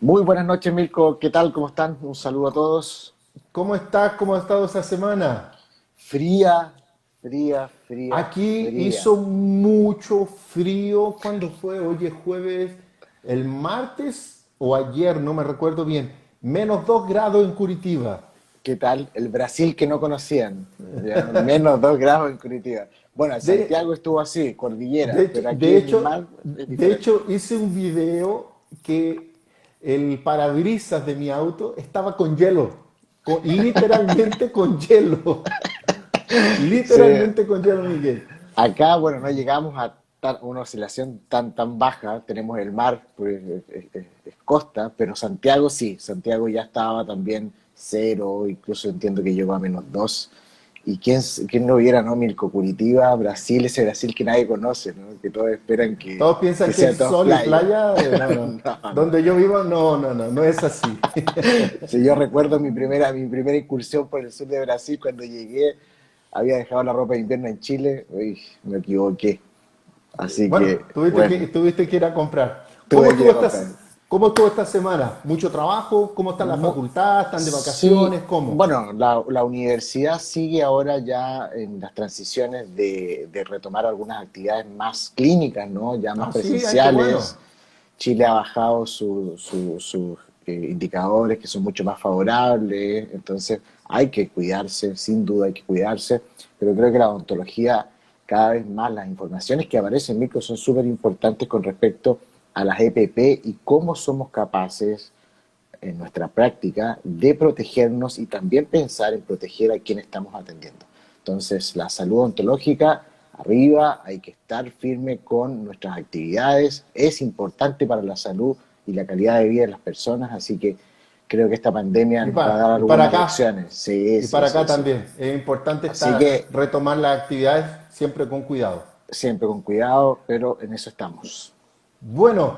Muy buenas noches, Mirko. ¿Qué tal? ¿Cómo están? Un saludo a todos. ¿Cómo estás? ¿Cómo ha estado esa semana? Fría, fría, fría, Aquí fría. hizo mucho frío. ¿Cuándo fue? Hoy es jueves. El martes o ayer, no me recuerdo bien. -2 grados en Curitiba. ¿Qué tal? El Brasil que no conocían. Ya, -2 grados en Curitiba. Bueno, en De, Santiago estuvo así, de cordillera, hecho, pero aquí de en el hecho, mar es de diferente. hecho, hice un video que el parabrisas de mi auto estaba con hielo. Literalmente con hielo. Sí, Literalmente con hielo, Miguel. acá, bueno, no llegamos a una oscilación tan baja. Tenemos el mar, pues es costa, pero Santiago sí. Santiago ya estaba también cero, incluso entiendo que llegó a -2. ¿Y quién no viera, no? Mirko, Curitiba, Brasil, ese Brasil que nadie conoce, ¿no? Que todos esperan Todos que piensan que sea es todo sol y playa. playa. No, no. No, no. Donde yo vivo, no, no, no, no es así. Si yo recuerdo mi primera incursión por el sur de Brasil, cuando llegué, había dejado la ropa de invierno en Chile. Uy, me equivoqué. Así Bueno, que, tuviste que, bueno, tuviste que ir a comprar. tuve que ir a comprar. ¿Cómo estuvo esta semana? ¿Mucho trabajo? ¿Cómo está la Mu- facultad? ¿Están de Sí, vacaciones? ¿Cómo? bueno, la universidad sigue ahora ya en las transiciones de retomar algunas actividades más clínicas, ¿no? Ya más Ah, sí, ay, qué bueno. presenciales. Chile ha bajado sus indicadores que son mucho más favorables, entonces hay que cuidarse, sin duda hay que cuidarse, pero creo que la odontología, cada vez más las informaciones que aparecen en micro son súper importantes con respecto a las EPP y cómo somos capaces en nuestra práctica de protegernos y también pensar en proteger a quien estamos atendiendo. Entonces, la salud ontológica, arriba, hay que estar firme con nuestras actividades, es importante para la salud y la calidad de vida de las personas, así que creo que esta pandemia nos va a dar Y para algunas acá, lecciones. Sí, y sí, para acá sí, sí. también. Es importante Así que retomar las actividades siempre con cuidado. siempre con cuidado, pero en eso estamos. Bueno,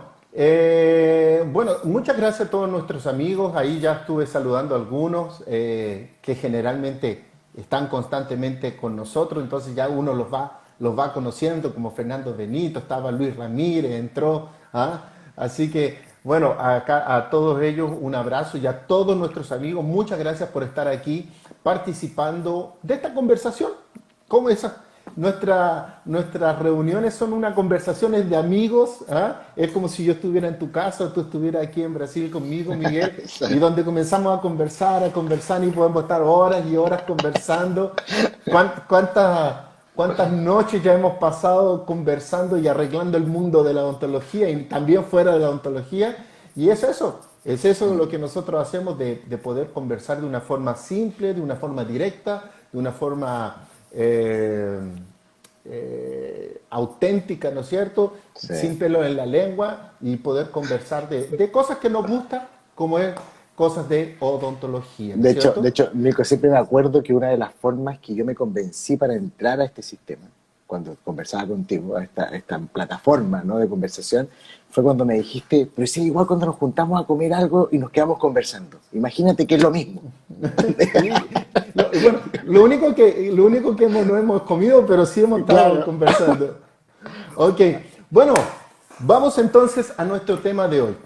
muchas gracias a todos nuestros amigos. Ahí ya estuve saludando a algunos que generalmente están constantemente con nosotros, entonces ya uno los va conociendo, como Fernando Benito, estaba Luis Ramírez, entró. ¿Ah? Así que, bueno, acá a todos ellos un abrazo y a todos nuestros amigos, muchas gracias por estar aquí participando de esta conversación. ¿Cómo es? Nuestras reuniones son unas conversaciones de amigos, ¿ah? Es como si yo estuviera en tu casa o tú estuvieras aquí en Brasil conmigo, Miguel, y donde comenzamos a conversar y podemos estar horas y horas conversando. ¿Cuántas noches ya hemos pasado conversando y arreglando el mundo de la odontología y también fuera de la odontología? Y es eso lo que nosotros hacemos de poder conversar de una forma simple, de una forma directa, de una forma auténtica, ¿no es cierto? Sí. Sin pelo en la lengua y poder conversar de cosas que nos gustan, como es cosas de odontología, ¿no es De cierto? hecho, Nico, siempre me acuerdo que una de las formas que yo me convencí para entrar a este sistema, cuando conversaba contigo, a esta plataforma, ¿no? de conversación, fue cuando me dijiste, pero sí, igual cuando nos juntamos a comer algo y nos quedamos conversando. Imagínate que es lo mismo. Sí. Bueno, lo único que no hemos comido, pero sí hemos estado Claro. conversando. Ok, bueno, vamos entonces a nuestro tema de hoy.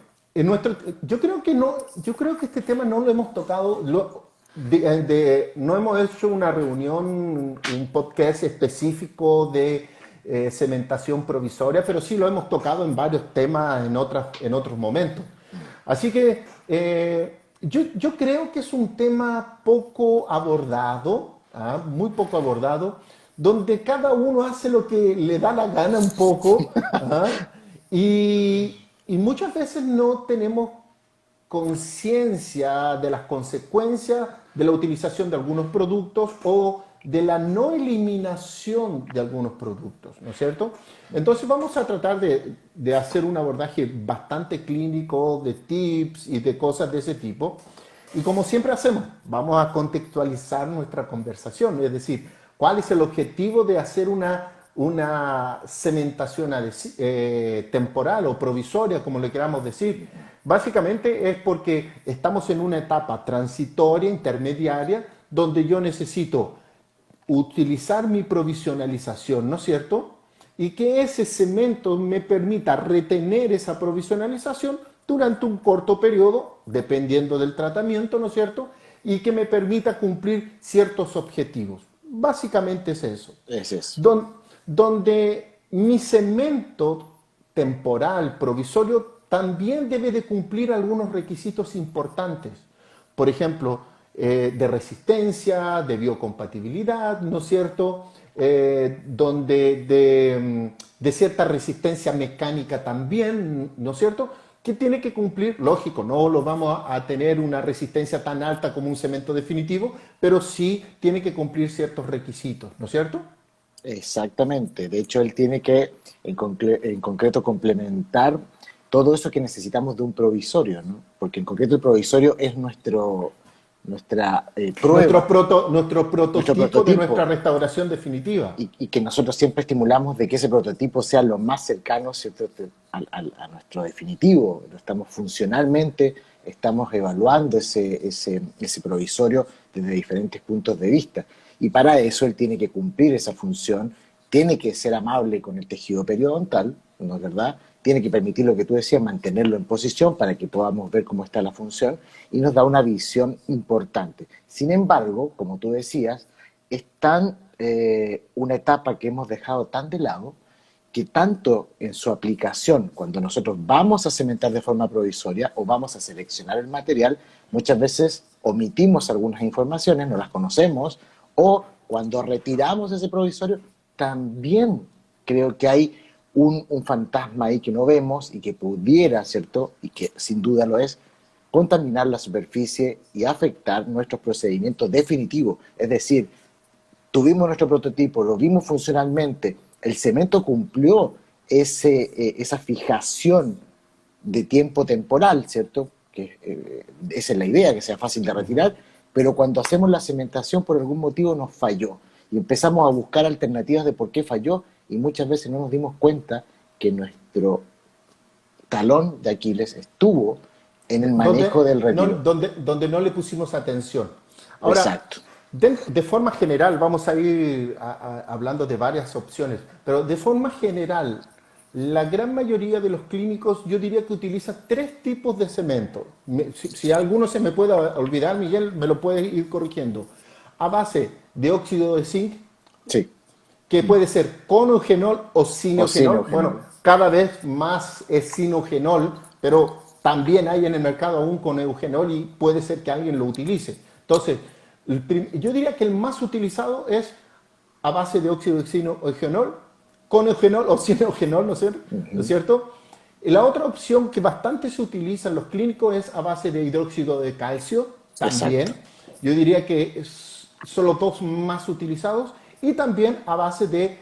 Yo creo que no, yo creo que este tema no lo hemos tocado, no hemos hecho una reunión, un podcast específico de cementación provisoria, pero sí lo hemos tocado en varios temas en otros momentos. Así que yo creo que es un tema poco abordado, ¿ah? Muy poco abordado, donde cada uno hace lo que le da la gana un poco, ¿ah? Y muchas veces no tenemos conciencia de las consecuencias de la utilización de algunos productos o de la no eliminación de algunos productos, ¿no es cierto? Entonces vamos a tratar de hacer un abordaje bastante clínico de tips y de cosas de ese tipo. Y como siempre hacemos, vamos a contextualizar nuestra conversación, es decir, cuál es el objetivo de hacer una cementación temporal o provisoria, como le queramos decir. Básicamente es porque estamos en una etapa transitoria, intermediaria, donde yo necesito utilizar mi provisionalización, ¿no es cierto? Y que ese cemento me permita retener esa provisionalización durante un corto periodo, dependiendo del tratamiento, ¿no es cierto? Y que me permita cumplir ciertos objetivos. Básicamente es eso. Es eso. Donde mi cemento temporal, provisorio, también debe de cumplir algunos requisitos importantes. Por ejemplo, de resistencia, de biocompatibilidad, ¿no es cierto? De cierta resistencia mecánica también, ¿no es cierto? Que tiene que cumplir, lógico, no lo vamos a tener una resistencia tan alta como un cemento definitivo, pero sí tiene que cumplir ciertos requisitos, ¿no es cierto? Exactamente. De hecho, él tiene que, en concreto, complementar todo eso que necesitamos de un provisorio, ¿no? Porque en concreto el provisorio es nuestra prueba, Nuestro nuestro prototipo de nuestra prototipo, restauración definitiva. y que nosotros siempre estimulamos de que ese prototipo sea lo más cercano, ¿cierto?, a nuestro definitivo. Estamos funcionalmente, estamos evaluando ese provisorio desde diferentes puntos de vista. Y para eso él tiene que cumplir esa función, tiene que ser amable con el tejido periodontal, ¿no es verdad? Tiene que permitir lo que tú decías, mantenerlo en posición para que podamos ver cómo está la función y nos da una visión importante. Sin embargo, como tú decías, es una etapa que hemos dejado tan de lado que tanto en su aplicación, cuando nosotros vamos a cementar de forma provisoria o vamos a seleccionar el material, muchas veces omitimos algunas informaciones, no las conocemos, o cuando retiramos ese provisorio, también creo que hay un fantasma ahí que no vemos y que pudiera, ¿cierto? Y que sin duda lo es, contaminar la superficie y afectar nuestros procedimientos definitivos. Es decir, tuvimos nuestro prototipo, lo vimos funcionalmente, el cemento cumplió esa fijación de tiempo temporal, ¿cierto? Que esa es la idea, que sea fácil de retirar, pero cuando hacemos la cementación por algún motivo nos falló y empezamos a buscar alternativas de por qué falló y muchas veces no nos dimos cuenta que nuestro talón de Aquiles estuvo en el manejo del retiro. Donde no le pusimos atención. Ahora, Exacto. de forma general, vamos a ir hablando de varias opciones, pero de forma general, la gran mayoría de los clínicos, yo diría que utiliza tres tipos de cemento. Si alguno se me puede olvidar, Miguel, me lo puede ir corrigiendo. A base de óxido de zinc, Sí. que puede ser con eugenol o sin O sin eugenol. eugenol. Bueno, cada vez más es sin eugenol, pero también hay en el mercado aún con eugenol y puede ser que alguien lo utilice. Entonces, yo diría que el más utilizado es a base de óxido de zinc o eugenol, con eugenol o sin eugenol, ¿no es cierto? Y la otra opción que bastante se utiliza en los clínicos es a base de hidróxido de calcio, también. Exacto. Yo diría que son los dos más utilizados y también a base de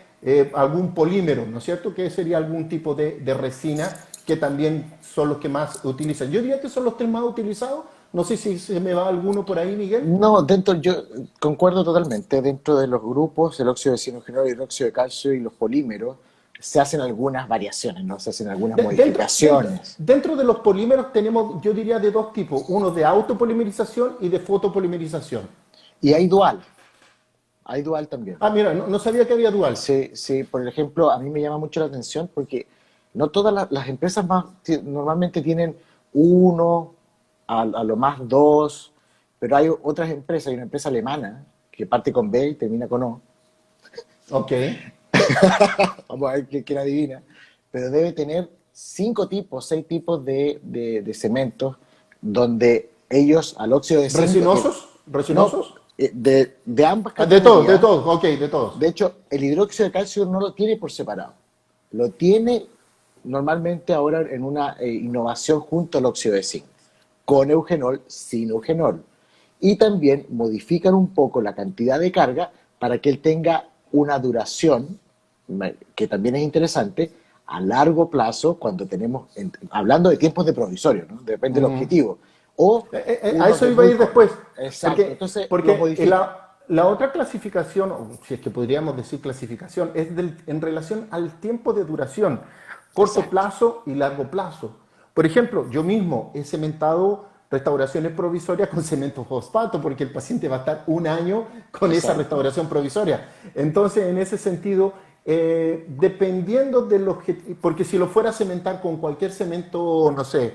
algún polímero, ¿no es cierto? Que sería algún tipo de resina que también son los que más utilizan. Yo diría que son los tres más utilizados. No sé si se me va alguno por ahí, Miguel. No, yo concuerdo totalmente. Dentro de los grupos, el óxido de cianogenol, el hidróxido de calcio y los polímeros, se hacen algunas variaciones, ¿no? Se hacen algunas modificaciones. Dentro de los polímeros tenemos, yo diría, de dos tipos. Uno de autopolimerización y de fotopolimerización. Y hay dual también. Ah, mira, no sabía que había dual. Sí, sí, por ejemplo, a mí me llama mucho la atención porque no todas las empresas normalmente tienen uno, a lo más dos, pero hay otras empresas, hay una empresa alemana que parte con B y termina con O. Ok. Vamos a ver quién adivina, pero debe tener 5 tipos, 6 tipos de cementos donde ellos al óxido de zinc... ¿Resinosos? No, ¿Resinosos? de ambas De categorías. todos, ok, de todos. De hecho, el hidróxido de calcio no lo tiene por separado. Lo tiene normalmente ahora en una innovación junto al óxido de zinc, con eugenol, sin eugenol. Y también modifican un poco la cantidad de carga para que él tenga una duración, que también es interesante, a largo plazo, cuando tenemos, hablando de tiempos de provisorio, ¿no? Depende del objetivo. O A eso iba a ir después. Exacto. Entonces, lo Porque modifica. la otra clasificación, o si es que podríamos decir clasificación, es en relación al tiempo de duración, corto Exacto. plazo y largo plazo. Por ejemplo, yo mismo he cementado restauraciones provisorias con cemento fosfato, porque el paciente va a estar un año con esa Exacto. restauración provisoria. Entonces, en ese sentido, dependiendo del objetivo, porque si lo fuera a cementar con cualquier cemento, no sé,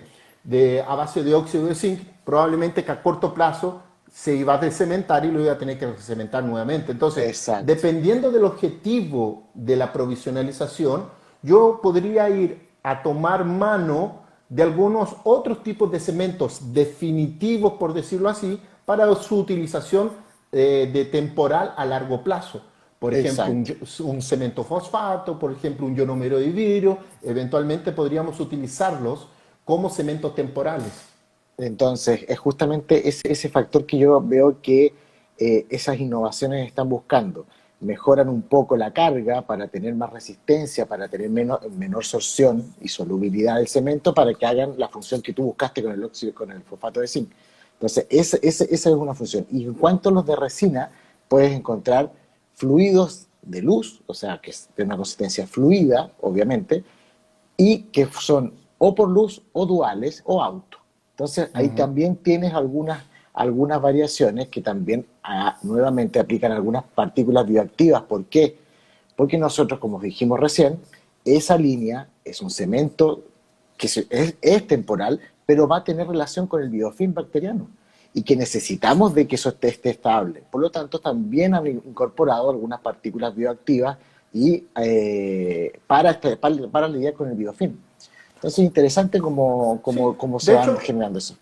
a base de óxido de zinc, probablemente que a corto plazo se iba a descementar y lo iba a tener que cementar nuevamente. Entonces, Exacto, dependiendo del objetivo de la provisionalización, yo podría ir a tomar mano de algunos otros tipos de cementos definitivos, por decirlo así, para su utilización de temporal a largo plazo. Por ejemplo, exacto. un cemento fosfato, por ejemplo, un ionomero de vidrio, eventualmente podríamos utilizarlos como cementos temporales. Entonces, es justamente ese factor que yo veo que esas innovaciones están buscando. Mejoran un poco la carga para tener más resistencia, para tener menor sorción y solubilidad del cemento, para que hagan la función que tú buscaste con el óxido, con el fosfato de zinc. Entonces, esa es una función. Y en cuanto a los de resina, puedes encontrar fluidos de luz, o sea, que es de una consistencia fluida, obviamente, y que son o por luz o duales o auto. Entonces ahí también tienes algunas variaciones que también nuevamente aplican algunas partículas bioactivas. ¿Por qué? Porque nosotros, como dijimos recién, esa línea es un cemento que es temporal, pero va a tener relación con el biofilm bacteriano y que necesitamos de que eso esté estable. Por lo tanto, también han incorporado algunas partículas bioactivas y para lidiar con el biofilm. Entonces, interesante Sí, cómo se de van hecho, generando eso.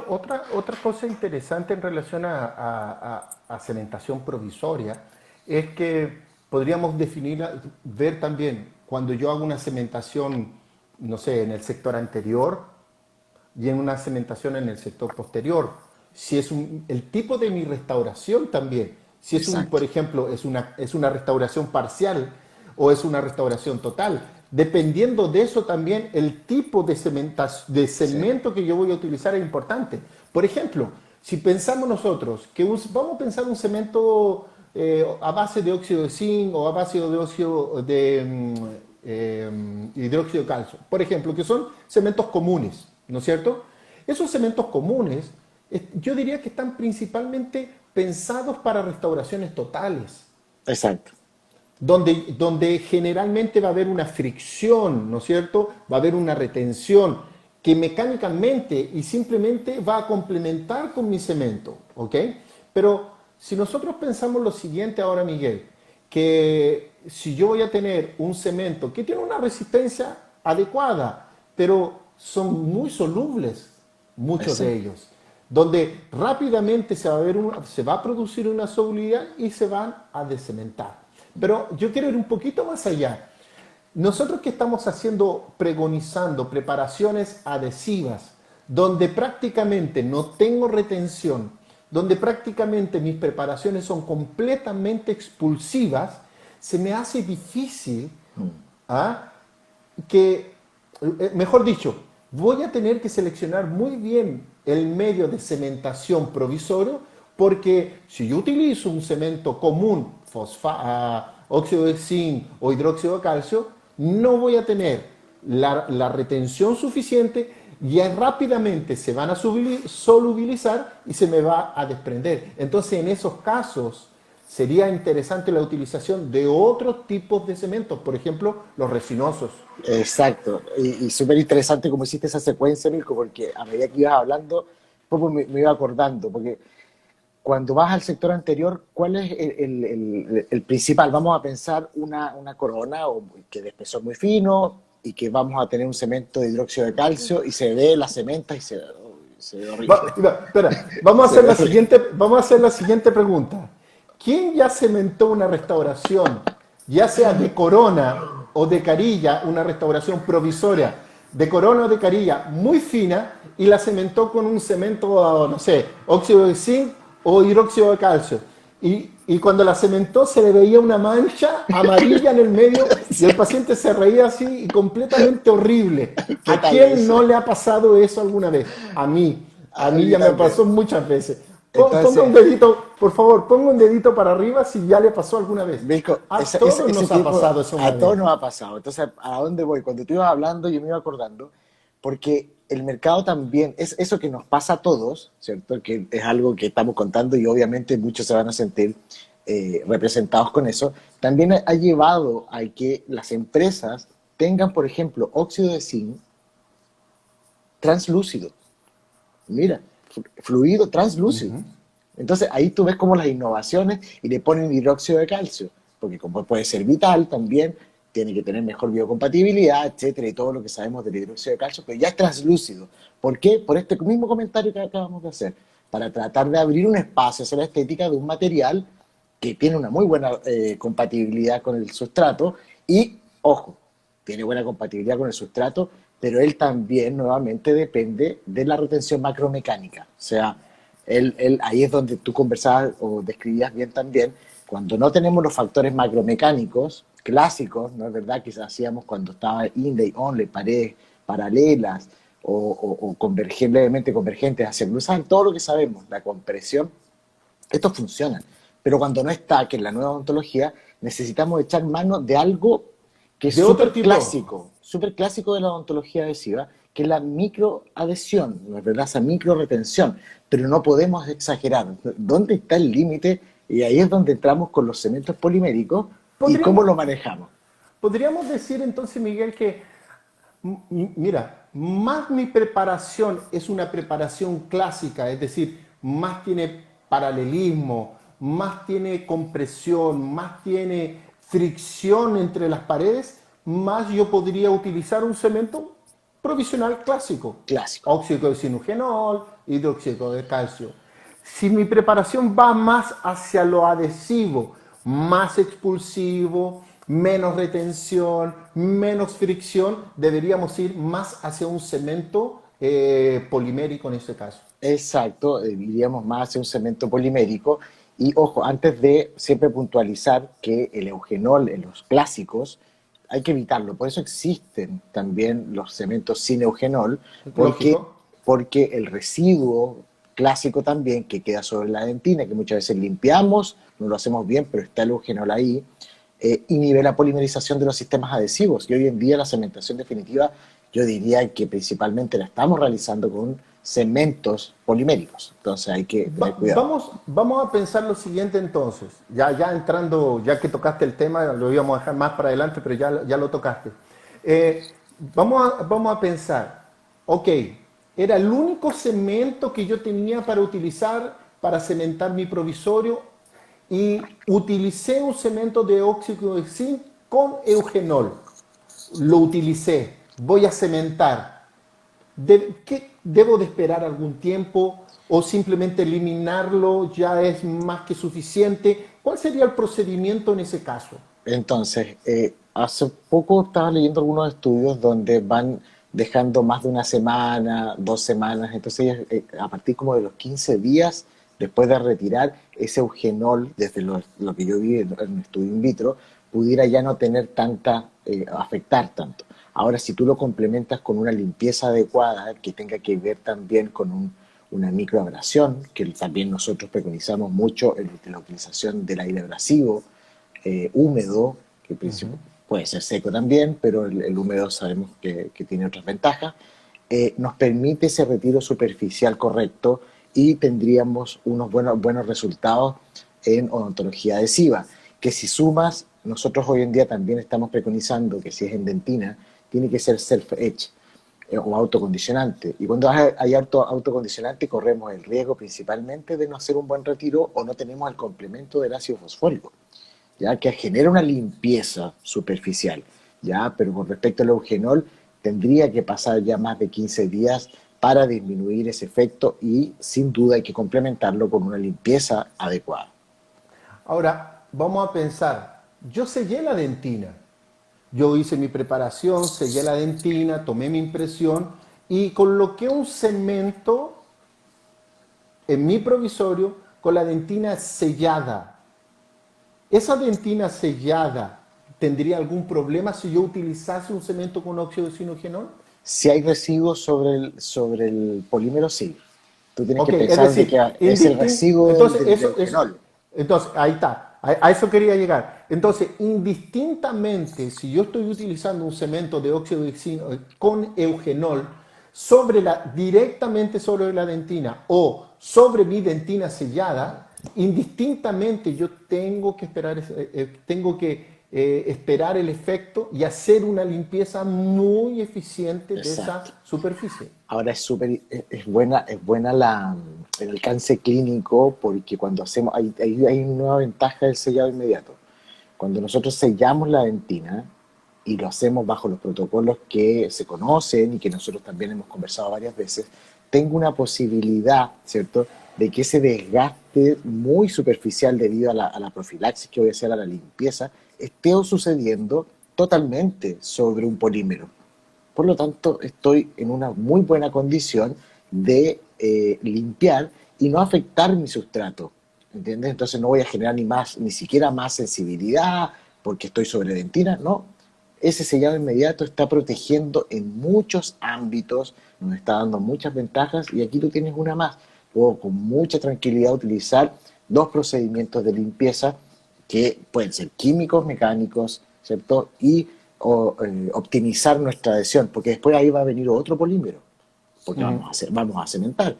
otra cosa interesante en relación a cementación provisoria es que podríamos definir, ver también cuando yo hago una cementación, no sé, en el sector anterior y en una cementación en el sector posterior. Si es el tipo de mi restauración también. Si es Exacto. por ejemplo, es una restauración parcial o es una restauración total. Dependiendo de eso también, el tipo de Sí, cemento que yo voy a utilizar es importante. Por ejemplo, si pensamos nosotros que vamos a pensar un cemento a base de óxido de zinc o a base de óxido de hidróxido de calcio, por ejemplo, que son cementos comunes, ¿no es cierto? Esos cementos comunes, yo diría que están principalmente pensados para restauraciones totales, exacto. donde generalmente va a haber una fricción, ¿no es cierto? Va a haber una retención que mecánicamente y simplemente va a complementar con mi cemento, ¿ok? Pero si nosotros pensamos lo siguiente ahora, Miguel, que si yo voy a tener un cemento que tiene una resistencia adecuada, pero son muy solubles, muchos de Exacto. ellos, donde rápidamente se va a producir una solubilidad y se van a descementar. Pero yo quiero ir un poquito más allá. Nosotros que estamos haciendo, pregonizando preparaciones adhesivas, donde prácticamente no tengo retención, donde prácticamente mis preparaciones son completamente expulsivas, se me hace difícil ¿ah? que, mejor dicho, voy a tener que seleccionar muy bien el medio de cementación provisorio porque si yo utilizo un cemento común, óxido de zinc o hidróxido de calcio, no voy a tener la retención suficiente y rápidamente se van a solubilizar y se me va a desprender. Entonces, en esos casos, sería interesante la utilización de otros tipos de cementos, por ejemplo, los resinosos. Exacto. Y súper interesante como hiciste esa secuencia, Mirko, porque a medida que ibas hablando, pues me iba acordando, porque cuando vas al sector anterior, ¿cuál es el principal? Vamos a pensar una corona que de espesor muy fino y que vamos a tener un cemento de hidróxido de calcio y se ve la cementa y se ve horrible. Espera, vamos a Se hacer ve horrible. vamos a hacer la siguiente pregunta. ¿Quién ya cementó una restauración, ya sea de corona o de carilla, una restauración provisoria de corona o de carilla muy fina y la cementó con un cemento, no sé, óxido de zinc o hidróxido de calcio? Y cuando la cementó se le veía una mancha amarilla en el medio y el paciente se reía así y completamente horrible. ¿Qué ¿A tal quién no eso? le ha pasado eso alguna vez? A mí. A A mí mí ya me también. pasó muchas veces. Ponga un Entonces, dedito, por favor, ponga un dedito para arriba si ya le pasó alguna vez. Mirko, A todos ese nos ha tipo pasado eso una a todos vez. nos ha pasado. Entonces, ¿a dónde voy? Cuando tú ibas hablando, yo me iba acordando, porque el mercado también, es eso que nos pasa a todos, ¿cierto? Que es algo que estamos contando y obviamente muchos se van a sentir representados con eso, también ha llevado a que las empresas tengan, por ejemplo, óxido de zinc translúcido. Mira, fluido translúcido. Entonces ahí tú ves como las innovaciones y le ponen hidróxido de calcio, porque como puede ser vital también, tiene que tener mejor biocompatibilidad, etcétera, y todo lo que sabemos del hidróxido de calcio, pero ya es translúcido. ¿Por qué? Por este mismo comentario que acabamos de hacer, para tratar de abrir un espacio hacia la estética de un material que tiene una muy buena compatibilidad con el sustrato y, ojo, tiene buena compatibilidad con el sustrato, pero él también nuevamente depende de la retención macromecánica. O sea, ahí es donde tú conversabas o describías bien también, cuando no tenemos los factores macromecánicos clásicos, ¿no es verdad? Que hacíamos cuando estaba inlay, onlay, paredes paralelas o levemente convergentes hacia cruzar, todo lo que sabemos, la compresión, esto funciona. Pero cuando no está, que en la nueva ontología, necesitamos echar mano de algo que es De otro tipo. súper clásico de la odontología adhesiva, que es la microadhesión, ¿no es verdad? Esa microretención, pero no podemos exagerar. ¿Dónde está el límite? Y ahí es donde entramos con los cementos poliméricos y cómo Podríamos, lo manejamos. podríamos decir entonces, Miguel, que, mira, más mi preparación es una preparación clásica, es decir, más tiene paralelismo, más tiene compresión, más tiene fricción entre las paredes, más yo podría utilizar un cemento provisional clásico, Clásico. óxido de sinugenol, hidróxido de calcio. Si mi preparación va más hacia lo adhesivo, más expulsivo, menos retención, menos fricción, deberíamos ir más hacia un cemento polimérico en este caso. Exacto, iríamos más hacia un cemento polimérico. Y ojo, antes de siempre puntualizar que el eugenol en los clásicos hay que evitarlo. Por eso existen también los cementos sin eugenol, porque, Lógico. porque el residuo clásico también que queda sobre la dentina, que muchas veces limpiamos, no lo hacemos bien, pero está el eugenol ahí, inhibe la polimerización de los sistemas adhesivos. Y hoy en día la cementación definitiva, yo diría que principalmente la estamos realizando con cementos poliméricos. Entonces hay que tener cuidado. Vamos a pensar lo siguiente entonces, ya entrando, ya que tocaste el tema, lo íbamos a dejar más para adelante, pero ya lo tocaste. Vamos a pensar, ok, era el único cemento que yo tenía para utilizar para cementar mi provisorio y utilicé un cemento de óxido de zinc con eugenol. Lo utilicé, voy a cementar. ¿Qué debo de esperar algún tiempo o simplemente eliminarlo ya es más que suficiente? ¿Cuál sería el procedimiento en ese caso? Entonces, hace poco estaba leyendo algunos estudios donde van dejando más de una semana, 2 semanas, entonces a partir como de los 15 días, después de retirar ese eugenol, desde lo que yo vi en un estudio in vitro, pudiera ya no tener afectar tanto. Ahora, si tú lo complementas con una limpieza adecuada, que tenga que ver también con una microabrasión, que también nosotros preconizamos mucho en la utilización del aire abrasivo, húmedo, que puede ser seco también, pero el húmedo sabemos que tiene otras ventajas, nos permite ese retiro superficial correcto y tendríamos unos buenos resultados en odontología adhesiva, que si sumas, nosotros hoy en día también estamos preconizando que si es en dentina, tiene que ser self-etch o autocondicionante. Y cuando hay autocondicionante corremos el riesgo principalmente de no hacer un buen retiro o no tenemos el complemento del ácido fosfórico, ¿ya? Que genera una limpieza superficial, ¿ya? Pero con respecto al eugenol, tendría que pasar ya más de 15 días para disminuir ese efecto y sin duda hay que complementarlo con una limpieza adecuada. Ahora, vamos a pensar, yo sellé la dentina, yo hice mi preparación, sellé la dentina, tomé mi impresión y coloqué un cemento en mi provisorio con la dentina sellada. ¿Esa dentina sellada tendría algún problema si yo utilizase un cemento con óxido de sinugenol? Si hay residuos sobre el polímero, sí. Tú tienes Ok, que es pensar de decir, que es el residuo del, entonces del, del eugenol. entonces ahí está, a eso quería llegar. Entonces, indistintamente, si yo estoy utilizando un cemento de óxido de zinc con eugenol directamente sobre la dentina o sobre mi dentina sellada, indistintamente yo tengo que esperar, tengo esperar el efecto y hacer una limpieza muy eficiente de esa Exacto. superficie. Ahora es buena el alcance clínico porque cuando hacemos, hay una nueva ventaja del sellado inmediato. Cuando nosotros sellamos la dentina y lo hacemos bajo los protocolos que se conocen y que nosotros también hemos conversado varias veces, tengo una posibilidad, ¿cierto?, de que ese desgaste muy superficial debido a la profilaxis que voy a hacer a la limpieza esté sucediendo totalmente sobre un polímero. Por lo tanto, estoy en una muy buena condición de limpiar y no afectar mi sustrato. ¿Entiendes? Entonces no voy a generar ni siquiera más sensibilidad porque estoy sobre dentina. No, ese sellado inmediato está protegiendo en muchos ámbitos, nos está dando muchas ventajas y aquí tú tienes una más. Puedo con mucha tranquilidad utilizar dos procedimientos de limpieza que pueden ser químicos, mecánicos, ¿cierto? Y optimizar nuestra adhesión, porque después ahí va a venir otro polímero, porque Ujú, vamos a cementar,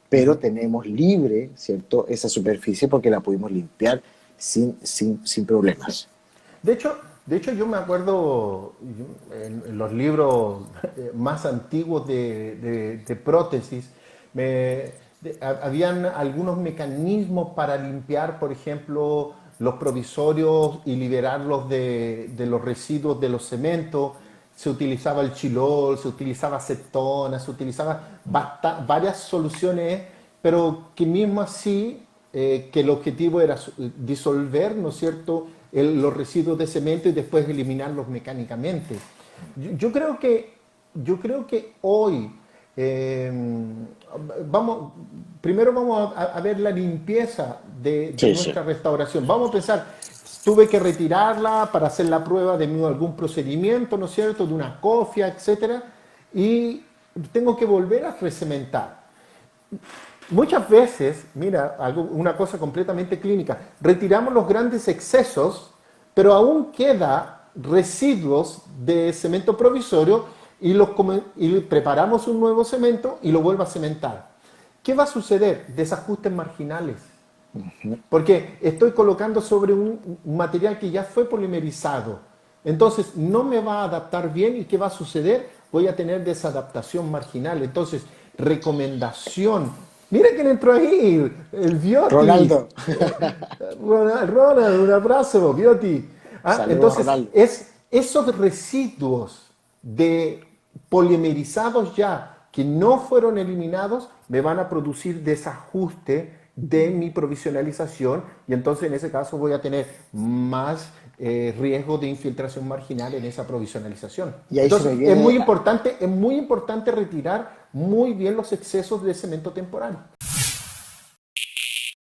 pero ujú. tenemos libre, ¿cierto?, esa superficie porque la pudimos limpiar sin problemas. De hecho, de hecho, yo me acuerdo en los libros más antiguos de prótesis, habían algunos mecanismos para limpiar, por ejemplo, los provisorios y liberarlos de los residuos de los cementos. Se utilizaba el chilol, se utilizaba acetona, se utilizaba varias soluciones, pero que mismo así, que el objetivo era disolver, ¿no es cierto?, los residuos de cemento y después eliminarlos mecánicamente. Yo creo que hoy, eh, vamos, primero vamos a ver la limpieza de Sí, sí. nuestra restauración. Vamos a pensar, tuve que retirarla para hacer la prueba de algún procedimiento, ¿no es cierto?, de una cofia, etcétera, y tengo que volver a recementar. Muchas veces, mira, una cosa completamente clínica, retiramos los grandes excesos, pero aún queda residuos de cemento provisorio y preparamos un nuevo cemento y lo vuelvo a cementar. ¿Qué va a suceder? Desajustes marginales. Porque estoy colocando sobre un material que ya fue polimerizado. Entonces no me va a adaptar bien y ¿qué va a suceder? Voy a tener desadaptación marginal. Entonces, recomendación. Mira quién entró ahí, el Bioti. Ronaldo. Ronald, un abrazo, Bioti. Saludos, Entonces, Ronaldo. esos residuos de polimerizados ya que no fueron eliminados me van a producir desajuste de mi provisionalización y entonces en ese caso voy a tener más riesgo de infiltración marginal en esa provisionalización. Y ahí se Entonces me viene es muy importante retirar muy bien los excesos de cemento temporal.